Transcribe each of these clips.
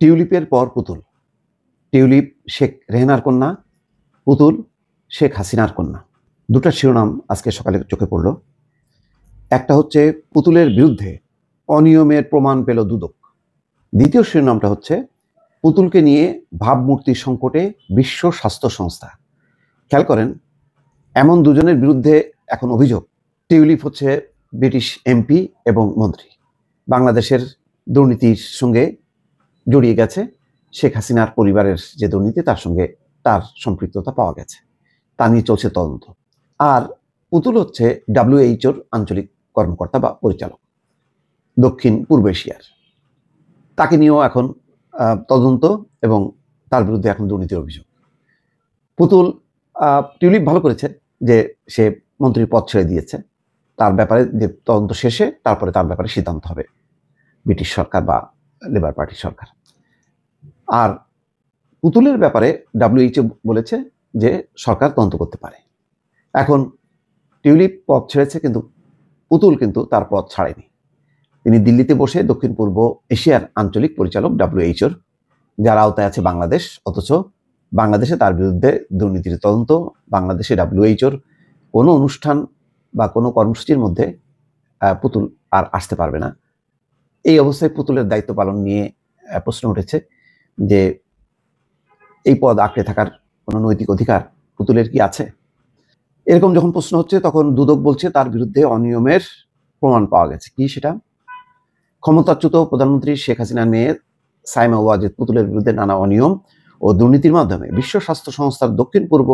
টিউলিপের পর পুতুল। টিউলিপ শেখ রেহেনার কন্যা, পুতুল শেখ হাসিনার কন্যা। দুটা শিরোনাম আজকে সকালে চোখে পড়ল। একটা হচ্ছে পুতুলের বিরুদ্ধে অনিয়মের প্রমাণ পেল দুদক। দ্বিতীয় শিরোনামটা হচ্ছে পুতুলকে নিয়ে ভাবমূর্তির সংকটে বিশ্ব স্বাস্থ্য সংস্থা। খেয়াল করেন, এমন দুজনের বিরুদ্ধে এখন অভিযোগ। টিউলিপ হচ্ছে ব্রিটিশ এমপি এবং মন্ত্রী, বাংলাদেশের দুর্নীতির সঙ্গে জড়িয়ে গেছে। শেখ হাসিনার পরিবারের যে দুর্নীতি, তার সঙ্গে তার সম্পৃক্ততা পাওয়া গেছে, তা নিয়ে চলছে তদন্ত। আর পুতুল হচ্ছে WHO-র আঞ্চলিক কর্মকর্তা বা পরিচালক, দক্ষিণ পূর্ব এশিয়ার। তাকে নিয়েও এখন তদন্ত এবং তার বিরুদ্ধে এখন দুর্নীতির অভিযোগ। পুতুল, টিউলিপ ভালো করেছে যে সে মন্ত্রীর পদ ছেড়ে দিয়েছে। তার ব্যাপারে যে তদন্ত শেষে তারপরে তার ব্যাপারে সিদ্ধান্ত হবে ব্রিটিশ সরকার বা লেবার পার্টি সরকার। আর পুতুলের ব্যাপারে WHO বলেছে যে সরকার তদন্ত করতে পারে। এখন টিউলিপ পদ ছেড়েছে, কিন্তু পুতুল কিন্তু তার পদ ছাড়েনি। তিনি দিল্লিতে বসে দক্ষিণ পূর্ব এশিয়ার আঞ্চলিক পরিচালক WHO-র, যার আওতায় আছে বাংলাদেশ। অথচ বাংলাদেশে তার বিরুদ্ধে দুর্নীতির তদন্ত, বাংলাদেশে WHO-র কোনো অনুষ্ঠান বা কোনো কর্মসূচির মধ্যে পুতুল আর আসতে পারবে না। এই অবস্থায় পুতুলের দায়িত্ব পালন নিয়ে প্রশ্ন উঠেছে যে এই পদ আঁকড়ে থাকার কোনো নৈতিক অধিকার পুতুলের কি আছে? এরকম যখন প্রশ্ন হচ্ছে, তখন দুদক বলছে তার বিরুদ্ধে অনিয়মের প্রমাণ পাওয়া গেছে। কি সেটা? ক্ষমতাচ্যুত প্রধানমন্ত্রী শেখ হাসিনার মেয়ে সাইমা ওয়াজেদ পুতুলের বিরুদ্ধে নানা অনিয়ম ও দুর্নীতির মাধ্যমে বিশ্ব স্বাস্থ্য সংস্থার দক্ষিণ পূর্ব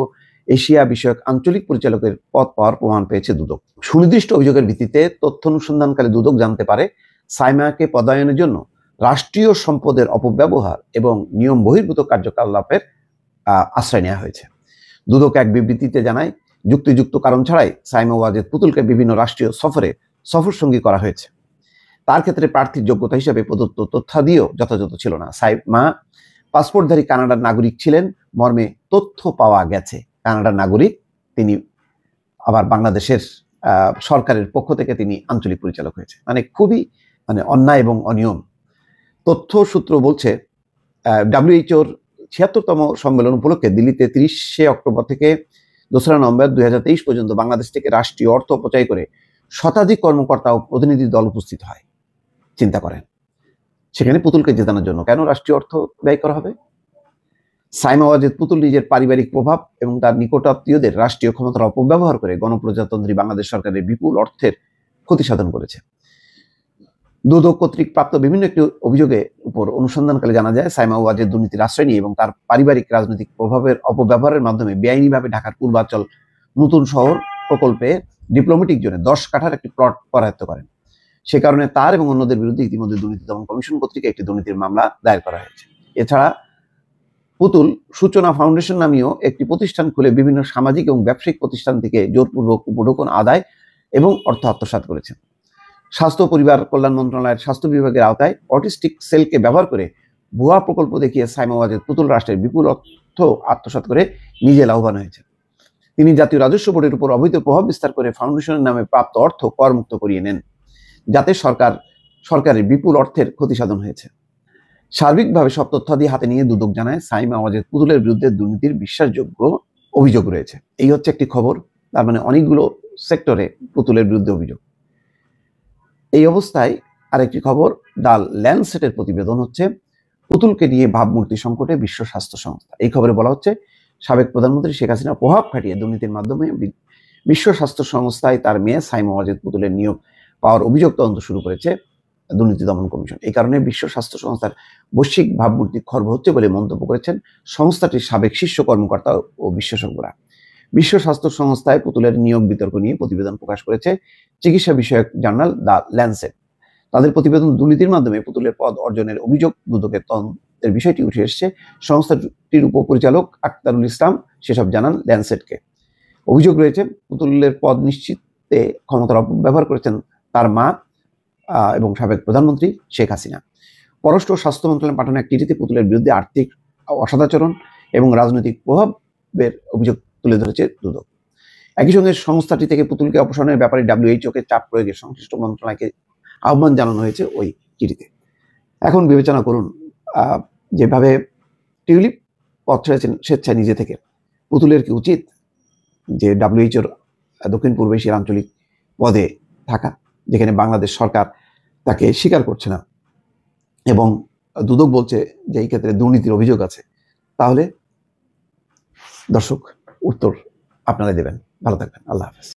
এশিয়া বিষয়ক আঞ্চলিক পরিচালকের পদ পাওয়ার প্রমাণ পেয়েছে দুদক। সুনির্দিষ্ট অভিযোগের ভিত্তিতে তথ্য অনুসন্ধানকালে দুদক জানতে পারে সাইমাকে পদায়নের জন্য রাষ্ট্রীয় সম্পদের অপব্যবহার এবং নিয়ম বহির্ভূত কার্যকলাপের আশ্রয় নেওয়া হয়েছে। দুদক এক বিবৃতিতে জানায়, যুক্তিযুক্ত কারণ ছাড়াই সাইমা ওয়াজেদ পুতুলকে বিভিন্ন রাষ্ট্রীয় সফরসঙ্গী করা হয়েছে। তার ক্ষেত্রে প্রার্থীর যোগ্যতা হিসেবে প্রদত্ত তথ্যাদিও যথাযথ ছিল না। সাইমা পাসপোর্টধারী কানাডার নাগরিক ছিলেন মর্মে তথ্য পাওয়া গেছে। কানাডার নাগরিক তিনি, আবার বাংলাদেশের সরকারের পক্ষ থেকে তিনি আঞ্চলিক পরিচালক হয়েছে। খুবই অন্যায় এবং অনিয়ম। তথ্য সূত্র বলছে, WHO-র ৭৬তম সম্মেলন উপলক্ষে দিল্লিতে ৩০শে অক্টোবর থেকে ২রা নভেম্বর ২০২৩ পর্যন্ত বাংলাদেশ থেকে রাষ্ট্রীয় অর্থ অপচয় করে শতাধিক কর্মকর্তা ও প্রতিনিধি দল উপস্থিত হয়। চিন্তা করেন, সেখানে পুতুলকে জেতানোর জন্য কেন রাষ্ট্রীয় অর্থ ব্যয় করা হবে? সাইমা ওয়াজেদ পুতুল নিজের পারিবারিক প্রভাব এবং তার নিকটাত্মীয়দের রাষ্ট্রীয় ক্ষমতার অপব্যবহার করে গণপ্রজাতন্ত্রী বাংলাদেশ সরকারের বিপুল অর্থের ক্ষতি সাধন করেছে। দুদক কর্তৃক প্রাপ্ত বিভিন্ন একটি অভিযোগের উপর অনুসন্ধানকালে জানা যায়, সাইমা ওয়াজেদ দুর্নীতির আশ্রয় নিয়ে এবং তার পারিবারিক রাজনৈতিক প্রভাবের অপব্যবহারের মাধ্যমে বেআইনিভাবে ঢাকার পূর্বাঞ্চল নতুন শহর প্রকল্পে ডিপ্লোম্যাটিক জোনে 10 কাঠার একটি প্লট করায়ত্ত করেন। সে কারণে তার এবং অন্যদের বিরুদ্ধে ইতিমধ্যে দুর্নীতি দমন কমিশন কর্তৃক একটি দুর্নীতির মামলা দায়ের করা হয়েছে। এছাড়া পুতুল সূচনা ফাউন্ডেশন নামীয় একটি প্রতিষ্ঠান খুলে বিভিন্ন সামাজিক এবং ব্যবসায়িক প্রতিষ্ঠান থেকে জোরপূর্বক উপঢৌকন আদায় এবং অর্থ আত্মসাৎ করেছেন। স্বাস্থ্য পরিবার কল্যাণ মন্ত্রণালয়ের স্বাস্থ্য বিভাগের আওতায় অটিস্টিক সেলকে ব্যবহার করে ভুয়া প্রকল্প দেখিয়ে সাইমা ওয়াজেদ পুতুল রাষ্ট্রের বিপুল অর্থ আত্মসাৎ করে নিজে লাভবান হয়েছেন। তিনি জাতীয় রাজস্ব বোর্ডের উপর অবৈধ প্রভাব বিস্তার করে ফাউন্ডেশনের নামে প্রাপ্ত অর্থ করমুক্ত করিয়ে নেন, যাতে সরকারের বিপুল অর্থের ক্ষতি সাধন হয়েছে। সার্বিকভাবে সব তথ্যাদি হাতে নিয়ে দুদক জানায়, সাইমা ওয়াজেদ পুতুলের বিরুদ্ধে দুর্নীতির বিশ্বাসযোগ্য অভিযোগ রয়েছে। এই হচ্ছে একটি খবর। তার মানে অনেকগুলো সেক্টরে পুতুলের বিরুদ্ধে অভিযোগ। এই অবস্থায় আরেকটি খবর, দ্য ল্যান্ডসেটের প্রতিবেদন হচ্ছে পুতুলকে নিয়ে ভাবমূর্তি সংকটে বিশ্ব স্বাস্থ্য সংস্থা। এই খবরে বলা হচ্ছে, সাবেক প্রধানমন্ত্রী শেখ হাসিনার প্রভাব খাটিয়ে দুর্নীতির মাধ্যমে বিশ্ব স্বাস্থ্য সংস্থায় তার মেয়ে সাইমা ওয়াজেদ পুতুলের নিয়োগ পাওয়ার অভিযোগ তদন্ত শুরু করেছে দুর্নীতি দমন কমিশন। এই কারণে বিশ্ব স্বাস্থ্য সংস্থার বৈশ্বিক ভাবমূর্তি খর্ব হচ্ছে বলে মন্তব্য করেছেন সংস্থাটির সাবেক শীর্ষ কর্মকর্তা ও বিশেষজ্ঞরা। বিশ্ব স্বাস্থ্য সংস্থায় পুতুলের নিয়োগ বিতর্ক নিয়ে প্রতিবেদন প্রকাশ করেছে চিকিৎসা বিষয়ক জার্নাল দ্য ল্যান্ডসেট। তাদের প্রতিবেদন দুর্নীতির মাধ্যমে পুতুলের পদ অর্জনের অভিযোগ দুদকের তদন্তের বিষয়টি উঠে এসেছে। সংস্থাটির উপপরিচালক আক্তারুল ইসলাম সেসব জানান ল্যান্ডসেটকে। অভিযোগ রয়েছে, পুতুলের পদ নিশ্চিতে ক্ষমতার অপব্যবহার করেছেন তার মা এবং সাবেক প্রধানমন্ত্রী শেখ হাসিনা। পররাষ্ট্র স্বাস্থ্য মন্ত্রণালয়ে পাঠানো এক চিঠিতে পুতুলের বিরুদ্ধে আর্থিক অসদাচরণ এবং রাজনৈতিক প্রভাবের অভিযোগ তুলে ধরেছে দুদক। একই সঙ্গে সংস্থাটি থেকে পুতুলকে অপসারণের ব্যাপারে WHO-কে চাপ প্রয়োগে সংশ্লিষ্ট মন্ত্রণালয়কে আহ্বান জানানো হয়েছে ওই চিঠিতে। এখন বিবেচনা করুন, যেভাবে টিউলিপ পথ ছেড়েছেন স্বেচ্ছায় নিজে থেকে, পুতুলের কি উচিত যে WHO দক্ষিণ পূর্ব এশিয়ার আঞ্চলিক পদে থাকা, যেখানে বাংলাদেশ সরকার তাকে স্বীকার করছে না এবং দুদক বলছে যে এই ক্ষেত্রে দুর্নীতির অভিযোগ আছে? তাহলে দর্শক, উত্তর আপনারা দেবেন। ভালো থাকবেন। আল্লাহ হাফেজ।